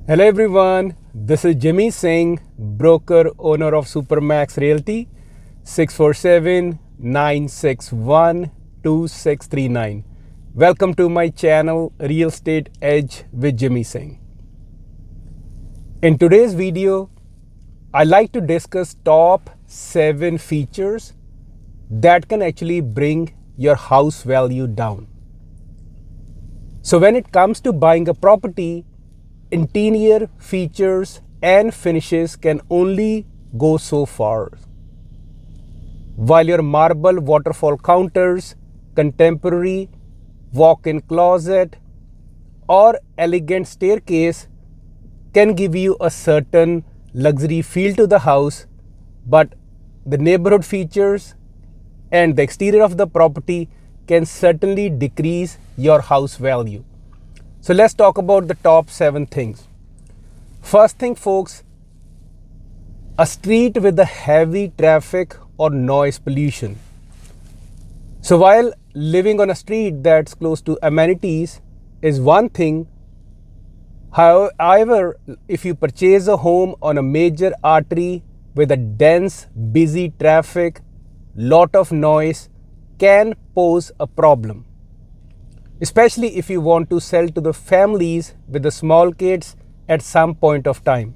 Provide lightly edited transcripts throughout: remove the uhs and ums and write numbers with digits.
Hello everyone, this is Jimmy Singh, broker owner of Supermax Realty, 647-961-2639. Welcome to my channel Real Estate Edge with Jimmy Singh. In today's video, I like to discuss top 7 features that can actually bring your house value down. So when it comes to buying a property, interior features and finishes can only go so far. While your marble waterfall counters, contemporary walk-in closet, or elegant staircase can give you a certain luxury feel to the house, but the neighborhood features and the exterior of the property can certainly decrease your house value. So let's talk about the top 7 things. First thing, folks, a street with a heavy traffic or noise pollution. So while living on a street that's close to amenities is one thing, however, if you purchase a home on a major artery with a dense, busy traffic, lot of noise can pose a problem. Especially if you want to sell to the families with the small kids at some point of time.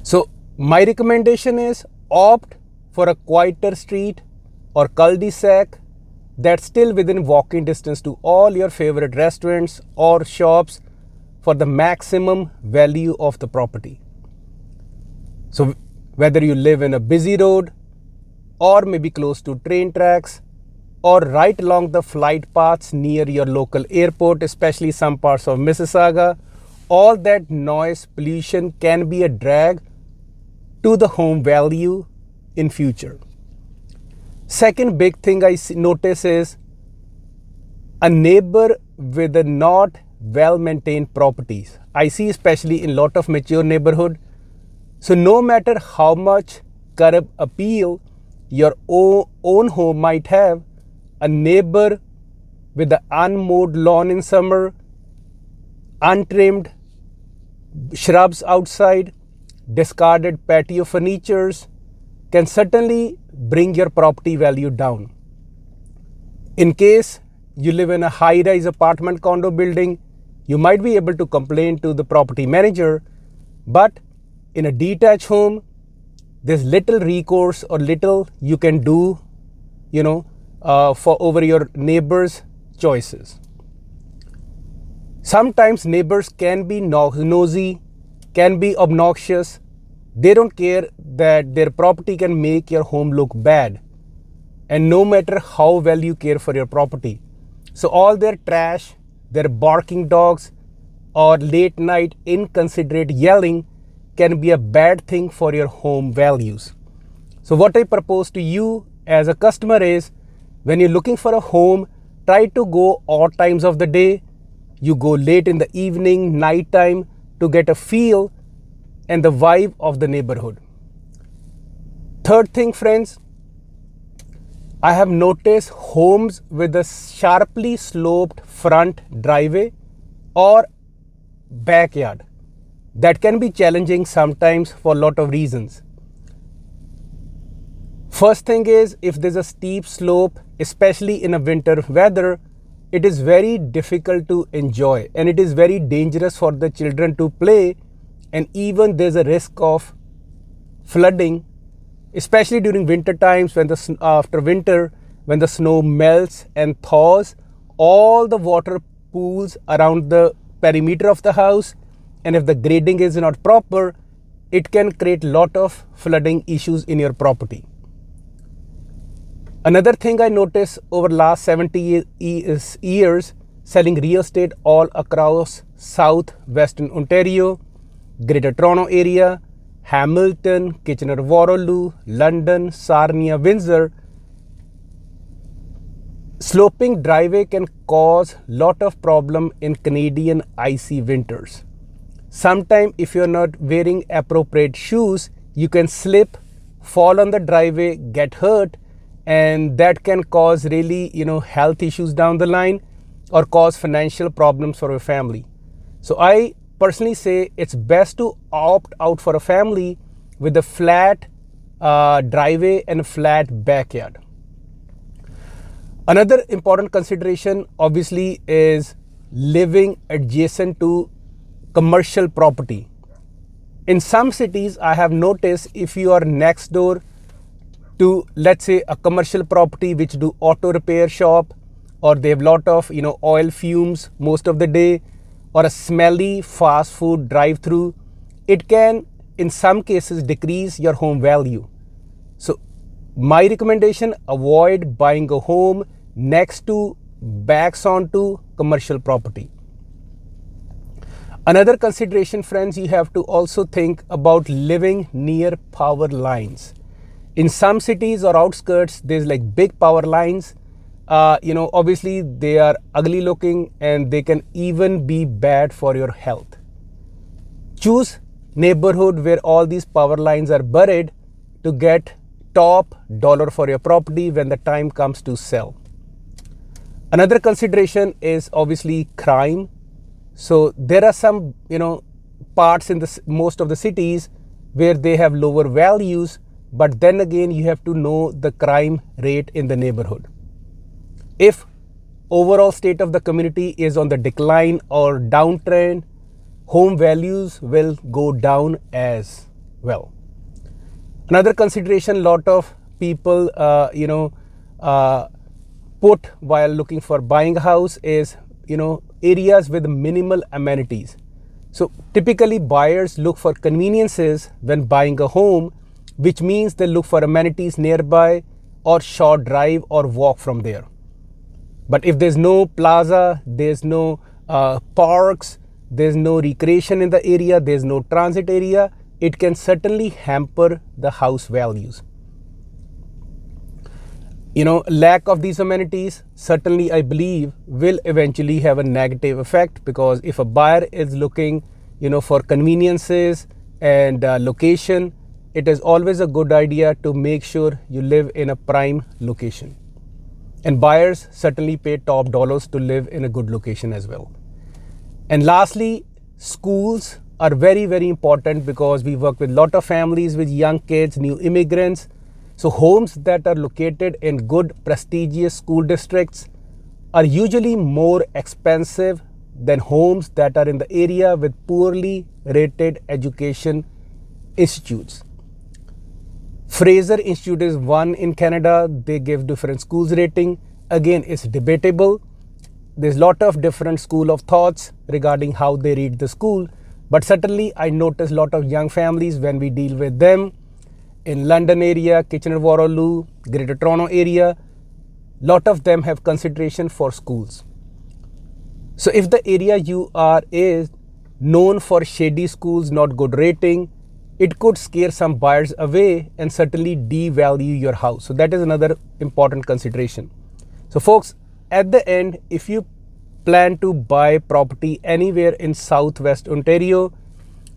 So my recommendation is opt for a quieter street or cul-de-sac that's still within walking distance to all your favorite restaurants or shops for the maximum value of the property. So whether you live in a busy road or maybe close to train tracks, or right along the flight paths near your local airport, especially some parts of Mississauga, all that noise pollution can be a drag to the home value in future. Second big thing I notice is a neighbor with a not well-maintained properties. I see especially in lot of mature neighborhood. So no matter how much curb appeal your own home might have, a neighbor with the unmowed lawn in summer, untrimmed shrubs outside, discarded patio furnitures can certainly bring your property value down. In case you live in a high-rise apartment condo building, you might be able to complain to the property manager, but in a detached home, there's little recourse or little you can do, for over your neighbors' choices. Sometimes neighbors can be nosy, can be obnoxious. They don't care that their property can make your home look bad. And no matter how well you care for your property. So all their trash, their barking dogs, or late night inconsiderate yelling can be a bad thing for your home values. So what I propose to you as a customer is, when you're looking for a home, try to go odd times of the day. You go late in the evening, night time to get a feel and the vibe of the neighborhood. Third thing, friends, I have noticed homes with a sharply sloped front driveway or backyard. That can be challenging sometimes for a lot of reasons. First thing is, if there's a steep slope, especially in a winter weather, it is very difficult to enjoy and it is very dangerous for the children to play, and even there's a risk of flooding, especially during winter times when after winter when the snow melts and thaws, all the water pools around the perimeter of the house, and if the grading is not proper, it can create lot of flooding issues in your property. Another thing I noticed over last 70 years selling real estate all across southwestern Ontario, Greater Toronto area, Hamilton, Kitchener-Waterloo, London, Sarnia, Windsor, sloping driveway can cause lot of problem in Canadian icy winters. Sometimes if you're not wearing appropriate shoes, you can slip, fall on the driveway, get hurt, and that can cause really health issues down the line or cause financial problems for your family. So I personally say it's best to opt out for a family with a flat driveway and a flat backyard. Another important consideration obviously is living adjacent to commercial property. In some cities, I have noticed if you are next door to, let's say, a commercial property which do auto repair shop, or they have lot of oil fumes most of the day, or a smelly fast food drive-through, it can in some cases decrease your home value. So my recommendation, avoid buying a home next to backs onto commercial property. Another consideration, friends, you have to also think about living near power lines. In some cities or outskirts, there's like big power lines. Obviously they are ugly looking and they can even be bad for your health. Choose neighborhood where all these power lines are buried to get top dollar for your property when the time comes to sell. Another consideration is obviously crime. So there are some parts in most of the cities where they have lower values, but then again you have to know the crime rate in the neighborhood. If overall state of the community is on the decline or downtrend, home values will go down as well. Another consideration lot of people put while looking for buying a house is areas with minimal amenities. So typically buyers look for conveniences when buying a home, which means they look for amenities nearby or short drive or walk from there. But if there's no plaza, there's no parks, there's no recreation in the area, there's no transit area, it can certainly hamper the house values. Lack of these amenities certainly, I believe, will eventually have a negative effect, because if a buyer is looking for conveniences and location, it is always a good idea to make sure you live in a prime location. And buyers certainly pay top dollars to live in a good location as well. And lastly, schools are very, very important, because we work with a lot of families with young kids, new immigrants. So homes that are located in good prestigious school districts are usually more expensive than homes that are in the area with poorly rated education institutes. Fraser Institute is one in Canada. They give different schools rating. Again, it's debatable. There's a lot of different school of thoughts regarding how they read the school. But certainly I notice a lot of young families when we deal with them in London area, Kitchener-Waterloo, Greater Toronto area, lot of them have consideration for schools. So if the area you are is known for shady schools, not good rating, it could scare some buyers away and certainly devalue your house. So that is another important consideration. So folks, at the end, if you plan to buy property anywhere in Southwest Ontario,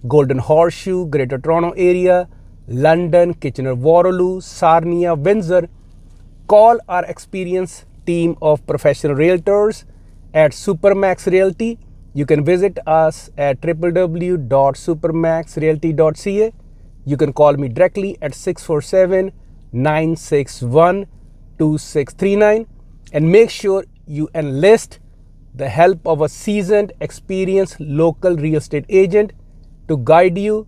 Golden Horseshoe, Greater Toronto area, London, Kitchener-Waterloo, Sarnia, Windsor, call our experienced team of professional realtors at Supermax Realty. You can visit us at www.supermaxrealty.ca. You can call me directly at 647-961-2639, and make sure you enlist the help of a seasoned, experienced local real estate agent to guide you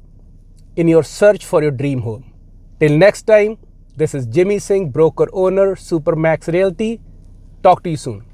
in your search for your dream home. Till next time, this is Jimmy Singh, broker owner, Supermax Realty. Talk to you soon.